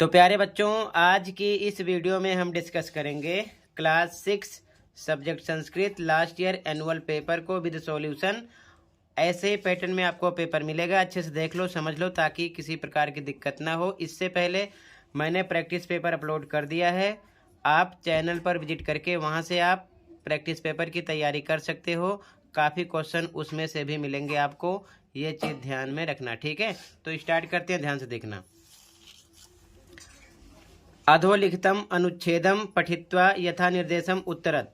तो प्यारे बच्चों, आज की इस वीडियो में हम डिस्कस करेंगे class 6 subject Sanskrit last year annual paper को विद सॉल्यूशन। ऐसे ही पैटर्न में आपको पेपर मिलेगा, अच्छे से देख लो, समझ लो, ताकि किसी प्रकार की दिक्कत ना हो। इससे पहले मैंने प्रैक्टिस पेपर अपलोड कर दिया है, आप चैनल पर विजिट करके वहाँ से आप प्रैक्टिस पेपर की तैयारी कर सकते हो। काफ़ी क्वेश्चन उसमें से भी मिलेंगे आपको, ये चीज़ ध्यान में रखना, ठीक है। तो स्टार्ट करते हैं, ध्यान से देखना। अधोलिखितम अनुच्छेदम पठित्वा यथा निर्देशम उत्तरत।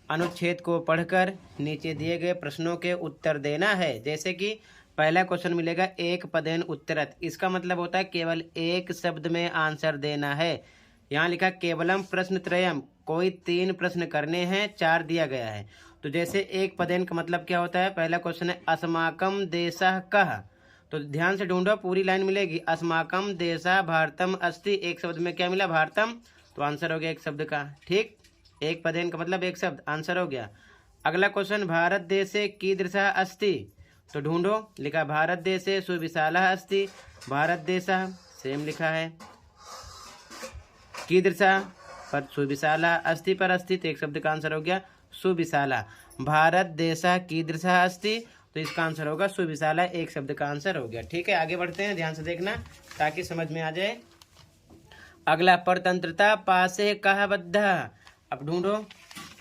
अनुच्छेद को पढ़कर नीचे दिए गए प्रश्नों के उत्तर देना है। जैसे कि पहला क्वेश्चन मिलेगा एक पदेन उत्तरत, इसका मतलब होता है केवल एक शब्द में आंसर देना है। यहाँ लिखा केवलम प्रश्न त्रयम, कोई 3 प्रश्न करने हैं, 4 दिया गया है। तो जैसे एक पदेन का मतलब क्या होता है, पहला क्वेश्चन है अस्माकम देशः कः। तो ध्यान से ढूंढो, पूरी लाइन मिलेगी। अस्माकम देशः भारतम अस्ति, एक शब्द में क्या मिला, भारतम, तो आंसर हो गया एक शब्द का, ठीक। एक पदेन का मतलब एक शब्द, आंसर हो गया। अगला क्वेश्चन भारत देशे कीदृशः अस्ति, तो ढूंढो, लिखा भारत देशे सुविशालः अस्ति, भारत देशः सेम लिखा है, कीदृशः पर सुविशाला, अस्ति पर अस्ति, तो एक शब्द का आंसर हो गया सुविशाला। भारत देशः कीदृशः अस्ति, तो इसका आंसर होगा सुविशाला, एक शब्द का आंसर हो गया, ठीक है। आगे बढ़ते हैं, ध्यान से देखना ताकि समझ में आ जाए। अगला परतंत्रता पासे कह बद्ध। अब ढूंढो,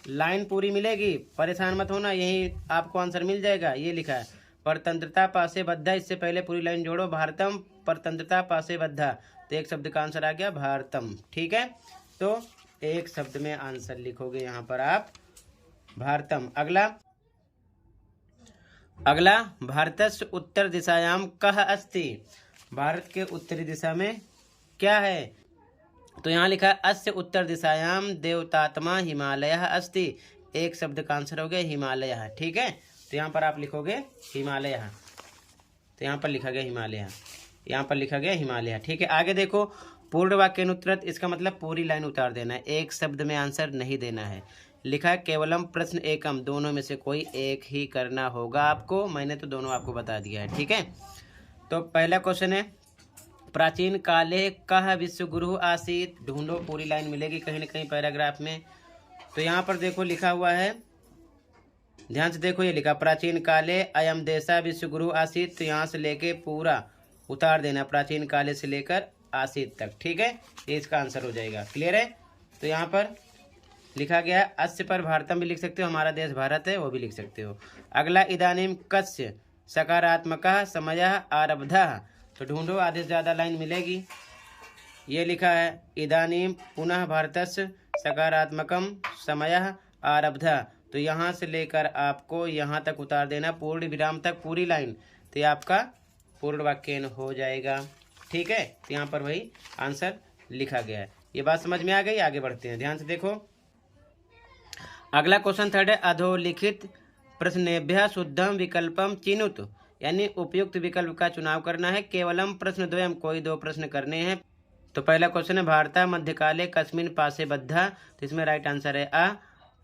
लाइन पूरी मिलेगी, परेशान मत होना, यही आपको आंसर मिल जाएगा। ये लिखा है परतंत्रता पासे बद्ध, इससे पहले पूरी लाइन जोड़ो, भारतम परतंत्रता पासे बद्ध, तो एक शब्द का आंसर आ गया भारतम, ठीक है। तो एक शब्द में आंसर लिखोगे यहाँ पर आप भारतम। अगला भारतस्य उत्तर दिशायाम कः अस्ति, भारत के उत्तरी दिशा में क्या है, तो यहाँ लिखा है अस्य उत्तर दिशायाम देवतात्मा हिमालयः अस्ति, एक शब्द का आंसर हो गया हिमालय, ठीक है। तो यहाँ पर आप लिखोगे हिमालय, तो यहाँ पर लिखा गया हिमालय, यहाँ पर लिखा गया हिमालय, ठीक है। आगे देखो, पूर्ण वाक्यानुत्तरत, इसका मतलब पूरी लाइन उतार देना है, एक शब्द में आंसर नहीं देना है। लिखा है केवलम प्रश्न एकम, दोनों में से कोई एक ही करना होगा आपको, मैंने तो दोनों आपको बता दिया है, ठीक है। तो पहला क्वेश्चन है प्राचीन काले कः विश्वगुरु आसीत, ढूंढो, पूरी लाइन मिलेगी कहीं ना कहीं पैराग्राफ में। तो यहाँ पर देखो लिखा हुआ है, ध्यान से देखो, ये लिखा प्राचीन काले अयम देशा विश्वगुरु आसीत, तो यहाँ से लेके पूरा उतार देना, प्राचीन काले से लेकर आसीत तक, ठीक है। ये इसका आंसर हो जाएगा, क्लियर है। तो यहाँ पर लिखा गया है अस्य पर भारतम भी लिख सकते हो, हमारा देश भारत है, वो भी लिख सकते हो। अगला इदानीम कस्य सकारात्मकः समयः आरब्धः, तो ढूंढो, आधे से ज़्यादा लाइन मिलेगी। ये लिखा है इदानीम पुनः भारतस्य सकारात्मकम समयः आरब्धः, तो यहाँ से लेकर आपको यहाँ तक उतार देना, पूर्ण विराम तक पूरी लाइन, तो ये आपका पूर्ण वाक्य हो जाएगा, ठीक है। तो यहाँ पर वही आंसर लिखा गया है। ये बात समझ में आ गई, आगे बढ़ते हैं, ध्यान से देखो। अगला क्वेश्चन थर्ड है अधोलिखित प्रश्नेभ्यः शुद्धम विकल्पम चिनुत, यानी उपयुक्त विकल्प का चुनाव करना है। केवलम प्रश्न द्वयम, कोई 2 प्रश्न करने हैं। तो पहला क्वेश्चन है भारता मध्यकाले कस्मिन पासे बद्धा, तो इसमें राइट आंसर है अ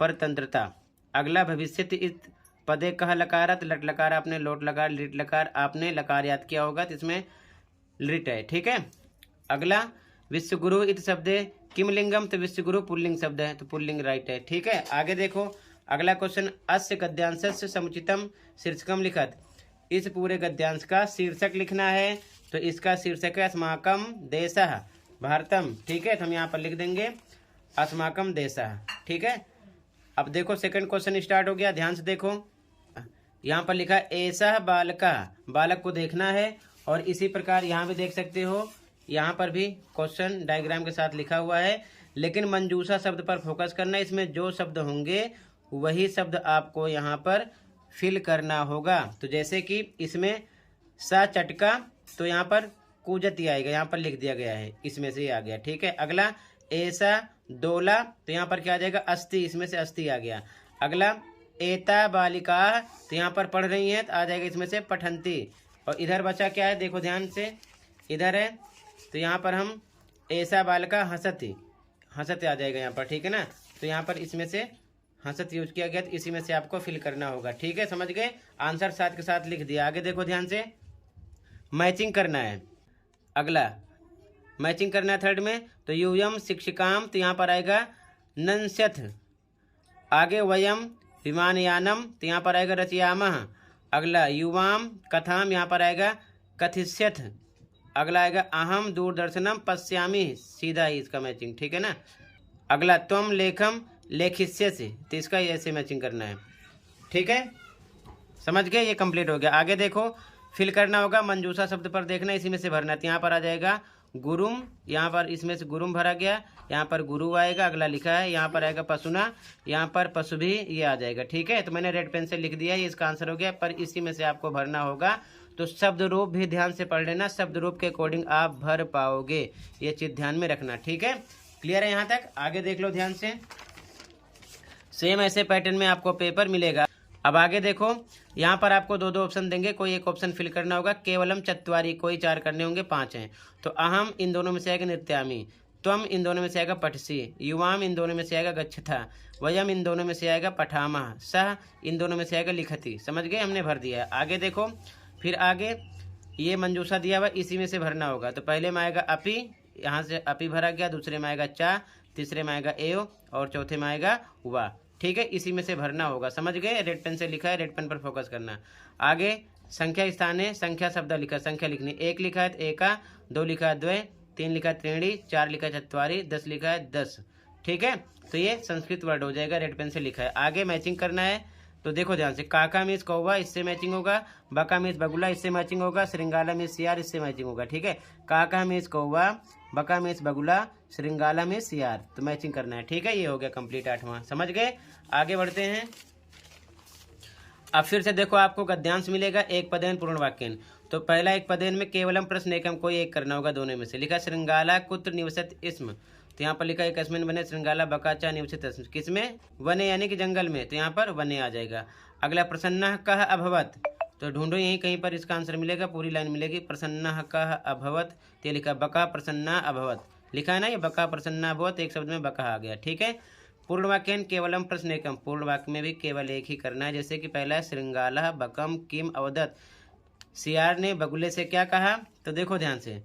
परतंत्रता। अगला भविष्यति इत पदे कह लकारत, लट लकार आपने लोट लकार, लिट लकार आपने लकार याद किया होगा, तो इसमें लिट है, ठीक है। अगला विश्वगुरु इत शब्दे किम लिंगम, तो विश्वगुरु पुल्लिंग शब्द है, तो पुल्लिंग राइट है, ठीक है। आगे देखो, अगला क्वेश्चन अस्य गद्यांशस्य समुचितम शीर्षकम लिखत, इस पूरे गद्यांश का शीर्षक लिखना है, तो इसका शीर्षक है अस्माकम देशः भारतम, ठीक है। तो हम यहाँ पर लिख देंगे अस्माकम देशः, ठीक है। अब देखो सेकंड क्वेश्चन स्टार्ट हो गया, ध्यान से देखो, यहाँ पर लिखा ऐसा बालका, बालक को देखना है, और इसी प्रकार यहाँ भी देख सकते हो, यहाँ पर भी क्वेश्चन डायग्राम के साथ लिखा हुआ है, लेकिन मंजूषा शब्द पर फोकस करना है। इसमें जो शब्द होंगे वही शब्द आपको यहाँ पर फिल करना होगा। तो जैसे कि इसमें सा चटका, तो यहाँ पर कूजती आएगा, यहाँ पर लिख दिया गया है, इसमें से आ गया, ठीक है। अगला ऐसा डोला, तो यहाँ पर क्या आ जाएगा अस्थि, इसमें से अस्थि आ गया। अगला एता बालिका, तो यहाँ पर पढ़ रही हैं, तो आ जाएगा इसमें से पठंती। और इधर बचा क्या है, देखो ध्यान से, इधर है, तो यहाँ पर हम ऐसा बालिका हंसती, हंसते आ जाएगा यहाँ पर, ठीक है ना। तो यहाँ पर इसमें से हंसत यूज किया गया, तो इसी में से आपको फिल करना होगा, ठीक है, समझ गए। आंसर साथ के साथ लिख दिया। आगे देखो ध्यान से, मैचिंग करना है। अगला मैचिंग करना है थर्ड में। तो यूयम शिक्षिकाम, तो यहाँ पर आएगा नंस्यथ। आगे वयम विमानयानम, तो यहाँ पर आएगा रचयामः। अगला युवाम कथाम, यहाँ पर आएगा कथिष्यथ। अगला आएगा अहम दूरदर्शनम पश्यामि, सीधा ही इसका मैचिंग, ठीक है ना। अगला त्वम लेखम लेखिष्यसि, तो इसका ऐसे मैचिंग करना है, ठीक है, समझ गए। ये कंप्लीट हो गया। आगे देखो, फिल करना होगा, मंजूषा शब्द पर देखना, इसी में से भरना है। तो यहाँ पर आ जाएगा गुरुम, यहाँ पर इसमें से गुरुम भरा गया, यहाँ पर गुरु आएगा। अगला लिखा है, यहाँ पर आएगा पशुना, यहाँ पर पशु भी, ये आ जाएगा, ठीक है। तो मैंने रेड पेन से लिख दिया, ये इसका आंसर हो गया। पर इसी में से आपको भरना होगा, तो शब्द रूप भी ध्यान से पढ़ लेना, शब्द रूप के अकॉर्डिंग आप भर पाओगे, ये चीज ध्यान में रखना, ठीक है। क्लियर है यहाँ तक? आगे देख लो ध्यान से। सेम ऐसे पैटर्न में आपको पेपर मिलेगा। अब आगे देखो, यहाँ पर आपको दो ऑप्शन देंगे, कोई एक ऑप्शन फिल करना होगा। केवलम चत्वारी, कोई 4 करने होंगे, 5 हैं। तो अहम इन दोनों में से आएगा नृत्यामी, त्वम इन दोनों में से आएगा पठसी, युवाम इन दोनों में से आएगा गच्छथा, वयम इन दोनों में से आएगा पठामह, सह इन दोनों में से आएगा लिखती। समझ गए? हमने भर दिया है। आगे देखो, फिर आगे ये मंजूषा दिया हुआ, इसी में से भरना होगा। तो पहले में आएगा अपी, यहाँ से अपी भरा गया, दूसरे में आएगा चा, तीसरे में आएगा एव, और चौथे में आएगा वा, ठीक है। इसी में से भरना होगा, समझ गए? रेड पेन से लिखा है, रेड पेन पर फोकस करना। आगे संख्या स्थान है, संख्या शब्द लिखा, संख्या लिखनी। 1 लिखा है तो एका, 2 लिखा है द्वय, 3 लिखा है त्रीणी, 4 लिखा है चत्वारी, 10 लिखा है 10, ठीक है। तो ये संस्कृत वर्ड हो जाएगा, रेड पेन से लिखा है। आगे मैचिंग करना है, तो देखो ध्यान से, काका मीन्स कौवा, इससे मैचिंग होगा। बका मीन्स बगुला, इससे मैचिंग होगा। श्रृंगाला मीन्स सियार, इससे मैचिंग होगा, ठीक है। काका मीन्स कौवा, बका मीन्स बगुला, श्रृंगाला मीन्स सियार, तो मैचिंग करना है, ठीक है। ये हो गया कंप्लीट 8वां, समझ गए? आगे बढ़ते हैं। अब फिर से देखो, आपको गद्यांश मिलेगा, एक पदेन पूर्ण वाक्यन। तो पहला एक पदेन में केवलम प्रश्न एकम, कोई एक करना होगा दोनों में से। लिखा श्रृंगाला कुत्र निवसत इसम, तो यहाँ पर लिखा है कस्मिन वने श्रृंगाला बकाचा निवसत इसम, किसमें? वने यानी कि जंगल में, तो यहाँ पर वने आ जाएगा। अगला प्रसन्नः कः अभवत, तो ढूंढो यहीं कहीं पर इसका आंसर मिलेगा, पूरी लाइन मिलेगी। प्रसन्नः कः अभवत, तो लिखा बका प्रसन्ना अभवत, लिखा है ना, ये बका प्रसन्ना अभवत, एक शब्द में बका आ गया, ठीक है। पूर्ण वाक्यन केवलम प्रश्न एकम, पूर्ण वाक्य में भी केवल एक ही करना है। जैसे कि पहला है श्रृंगाला बकम किम अवदत, सियार ने बगुले से क्या कहा, तो देखो ध्यान से,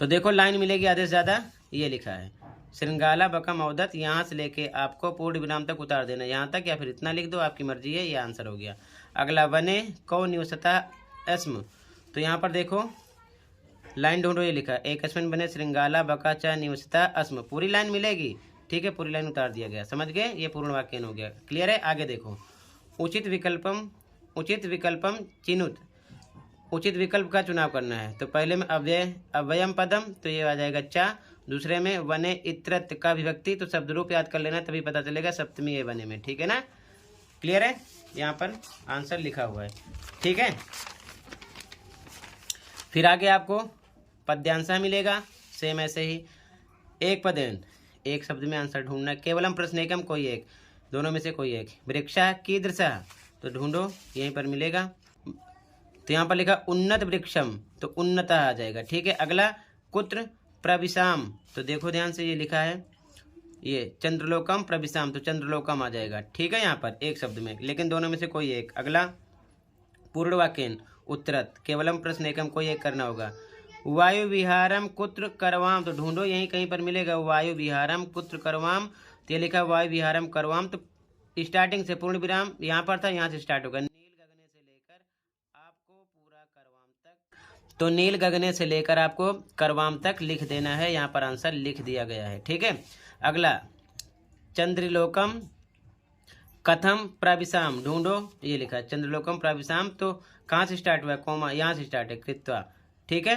तो देखो लाइन मिलेगी आधे से ज्यादा, ये लिखा है श्रृंगाला बकम अवदत, यहाँ से लेके आपको पूर्ण विराम तक उतार देना, यहाँ तक या फिर इतना लिख दो, आपकी मर्जी है, ये आंसर हो गया। अगला वने कौ निवसता अस्म, तो यहाँ पर देखो लाइन ढूंढो, ये लिखा एक अस्मिन बने श्रृंगाला बकाचा निवसता अस्म, पूरी लाइन मिलेगी, ठीक है, पूरी लाइन उतार दिया गया, समझ गए? ये पूर्ण वाक्य हो गया। क्लियर है? आगे देखो, उचित विकल्पम चिनुत, उचित विकल्प का चुनाव करना है। तो पहले में अव्ययम पदम, तो ये आ जाएगा चा। दूसरे में वने इत्रत का विभक्ति, तो शब्द रूप याद कर लेना, तभी पता चलेगा सप्तमी है वने में, ठीक है ना। क्लियर है? यहाँ पर आंसर लिखा हुआ है, ठीक है। फिर आगे आपको पद्यांशा मिलेगा, सेम ऐसे ही एक पदेन, एक शब्द में आंसर ढूंढना। केवलम प्रश्न एकम, कोई एक, दोनों में से कोई एक। वृक्षा कीदृशा, तो ढूंढो, यहीं पर मिलेगा। तो यहाँ पर लिखा उन्नत वृक्षम, तो उन्नता आ जाएगा, ठीक है। अगला कुत्र प्रविशाम, तो देखो ध्यान से, ये लिखा है ये चंद्रलोकम प्रविशाम, तो चंद्रलोकम आ जाएगा, ठीक है, यहाँ पर एक शब्द में, लेकिन दोनों में से कोई एक। अगला पूर्ण वाक्यन उत्तरत, केवलम प्रश्न एकम, कोई एक करना होगा। वायु विहारम कुत्र करवाम, तो ढूंढो, यहीं कहीं पर मिलेगा। वायु विहारम कुत्र करवाम, तो ये लिखा वायु विहारम करवाम, तो स्टार्टिंग से पूर्ण विराम यहाँ पर था, यहाँ से स्टार्ट होगा। नील गगने से लेकर आपको पूरा करवाम तक, तो नील गगने से लेकर आपको करवाम तक लिख देना है, यहाँ पर आंसर लिख दिया गया है, ठीक है। अगला चंद्रलोकम कथम प्रविशाम, ढूंढो, ये लिखा है चंद्रलोकम प्रविशाम, तो कहाँ से स्टार्ट हुआ है? कोमा, यहाँ से स्टार्ट है, कृत्वा, ठीक है।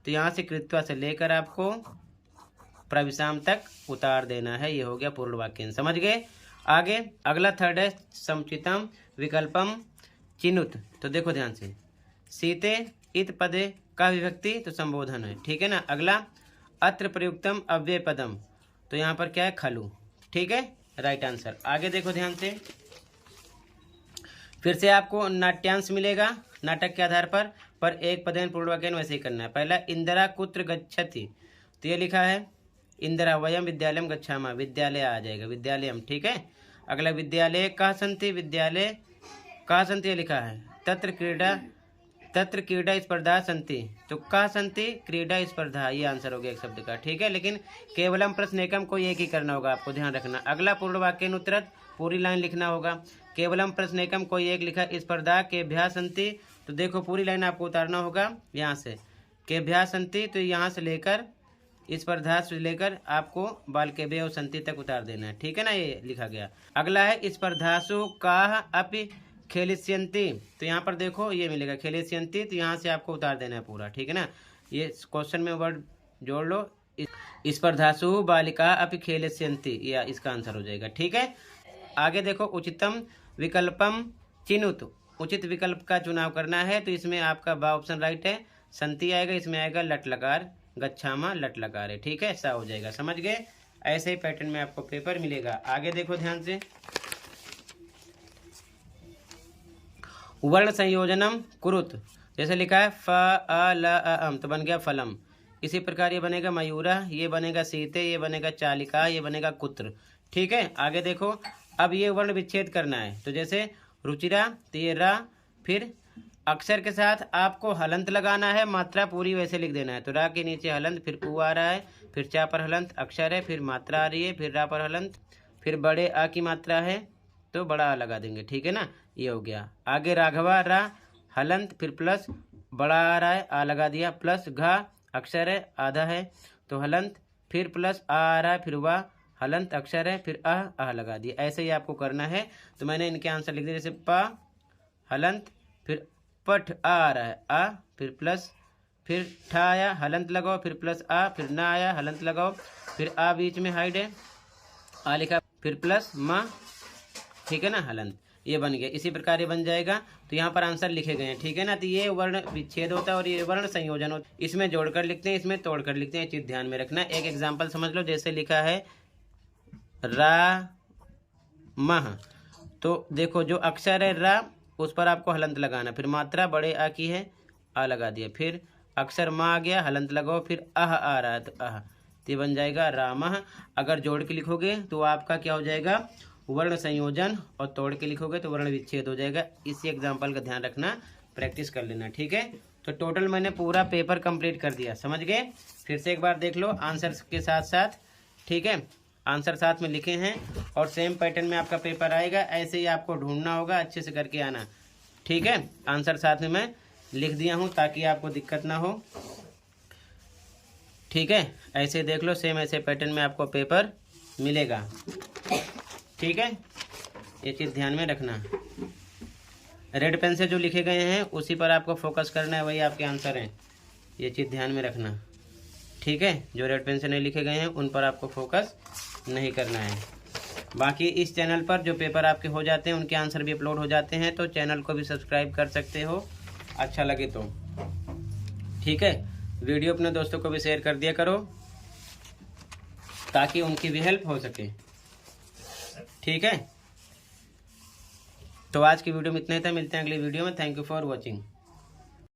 तो यहाँ से कृत्वा से लेकर आपको प्रविशाम तक उतार देना है, ये हो गया पूर्ण वाक्य, समझ गए? आगे अगला थर्ड है समुचितम विकल्पम चिनुत, तो देखो ध्यान से, सीते इत पदे का विभक्ति, तो संबोधन है, ठीक है ना। अगला अत्र प्रयुक्तम अव्यय पदम, तो यहाँ पर क्या है? खलु, ठीक है, राइट आंसर। आगे देखो ध्यान से, फिर से आपको नाट्यांश मिलेगा, नाटक के आधार पर एक पदेन पूर्ण वाक्य वैसे ही करना है। पहला इंदिरा कुत्र गच्छति, तो ये लिखा है इंदिरा वयम विद्यालयम गच्छामः, विद्यालय आ जाएगा, विद्यालयम, ठीक है। अगला विद्यालय कहाँ सन्ति, विद्यालय कहाँ सन्ति, ये लिखा है तत्र क्रीड़ा तत्र क्रीडा स्पर्धा संति, तो कहा संति क्रीडा स्पर्धा, ये आंसर हो गया एक शब्द का। ठीक है, लेकिन केवलम प्रश्नेकम को एक ही करना होगा, आपको ध्यान रखना। अगला पूर्ण वाक्य अनुत्तरत पूरी लाइन लिखना होगा। केवलम प्रश्नेकम कोई एक लिखा, स्पर्धा केभ्यः संति, तो देखो पूरी लाइन आपको उतारना होगा यहाँ से। केभ्यः संति, तो यहाँ से लेकर स्पर्धा से लेकर आपको बालकेभ्यः संति तक उतार देना है। ठीक है ना, ये लिखा गया। अगला है स्पर्धासु काः अपि खेलिष्यन्ति, तो यहाँ पर देखो ये मिलेगा खेलिष्यन्ति, तो यहाँ से आपको उतार देना है पूरा। ठीक है ना, ये क्वेश्चन में वर्ड जोड़ लो, स्पर्धासु बालिका अपि खेलिष्यन्ति, या इसका आंसर हो जाएगा। ठीक है, आगे देखो उचितम विकल्पम चिनुत, उचित विकल्प का चुनाव करना है, तो इसमें आपका बा ऑप्शन राइट है, संति आएगा, इसमें आएगा लट लकार, गच्छामा लट लकार है। ठीक है, ऐसा हो जाएगा, समझ गए। ऐसे ही पैटर्न में आपको पेपर मिलेगा। आगे देखो ध्यान से, वर्ण संयोजनम कुरुत, जैसे लिखा है फ अ ल अ अम, तो बन गया फलम। इसी प्रकार ये बनेगा मयूरा, ये बनेगा सीते, ये बनेगा चालिका, ये बनेगा कुत्र। ठीक है, आगे देखो, अब ये वर्ण विच्छेद करना है, तो जैसे रुचिरा, तो ये रा, फिर अक्षर के साथ आपको हलंत लगाना है, मात्रा पूरी वैसे लिख देना है। तो रा के नीचे हलंत, फिर उ आ रहा है, फिर चा पर हलंत अक्षर है, फिर मात्रा आ रही है, फिर रा पर हलंत, फिर बड़े आ की मात्रा है तो बड़ा आ लगा देंगे। ठीक है ना, ये हो गया। आगे राघवा रा हलंत, फिर प्लस बड़ा आ रहा है, आ लगा दिया, प्लस घा अक्षर है आधा है तो हलंत, फिर प्लस आ रहा है, फिर वाह हलंत अक्षर है, फिर आह लगा दिया। ऐसे ही आपको करना है। तो मैंने इनके आंसर लिख दिए, जैसे पा हलंत, फिर पठ आ रहा है आ, फिर प्लस, फिर ठा आया हलंत लगाओ, फिर प्लस आ, फिर ना आया हलंत लगाओ, फिर आ बीच में हाइड है, आ लिखा, फिर प्लस माँ, ठीक है ना, हलंत, ये बन गया। इसी प्रकार ये बन जाएगा। तो यहाँ पर आंसर लिखे गए हैं। ठीक है ना, तो ये वर्ण विच्छेद होता है और ये वर्ण संयोजन होता है। इसमें जोड़कर लिखते हैं, इसमें तोड़कर लिखते हैं, चीज ध्यान में रखना। एक एग्जाम्पल समझ लो, जैसे लिखा है रा मह, तो देखो जो अक्षर है रा, उस पर आपको हलंत लगाना, फिर मात्रा बड़े आ की है, आ लगा दिया, फिर अक्षर माँ आ गया, हलंत लगाओ, फिर आह आ रहा है तो आह, तो बन जाएगा रामह। अगर जोड़ के लिखोगे तो आपका क्या हो जाएगा, वर्ण संयोजन, और तोड़ के लिखोगे तो वर्ण विच्छेद हो जाएगा। इसी एग्जाम्पल का ध्यान रखना, प्रैक्टिस कर लेना। ठीक है, तो टोटल मैंने पूरा पेपर कंप्लीट कर दिया, समझ गए। फिर से एक बार देख लो आंसर के साथ साथ। ठीक है, आंसर साथ में लिखे हैं और सेम पैटर्न में आपका पेपर आएगा। ऐसे ही आपको ढूंढना होगा, अच्छे से करके आना। ठीक है, आंसर साथ में मैं लिख दिया हूँ ताकि आपको दिक्कत ना हो। ठीक है, ऐसे देख लो, सेम ऐसे पैटर्न में आपको पेपर मिलेगा। ठीक है, ये चीज़ ध्यान में रखना। रेड पेन से जो लिखे गए हैं उसी पर आपको फोकस करना है, वही आपके आंसर हैं, ये चीज़ ध्यान में रखना। ठीक है, जो रेड पेन से नहीं लिखे गए हैं उन पर आपको फोकस नहीं करना है। बाकी इस चैनल पर जो पेपर आपके हो जाते हैं उनके आंसर भी अपलोड हो जाते हैं, तो चैनल को भी सब्सक्राइब कर सकते हो, अच्छा लगे तो। ठीक है, वीडियो अपने दोस्तों को भी शेयर कर दिया करो ताकि उनकी भी हेल्प हो सके। ठीक है, तो आज की वीडियो में इतना ही था, मिलते हैं अगली वीडियो में। Thank you for watching.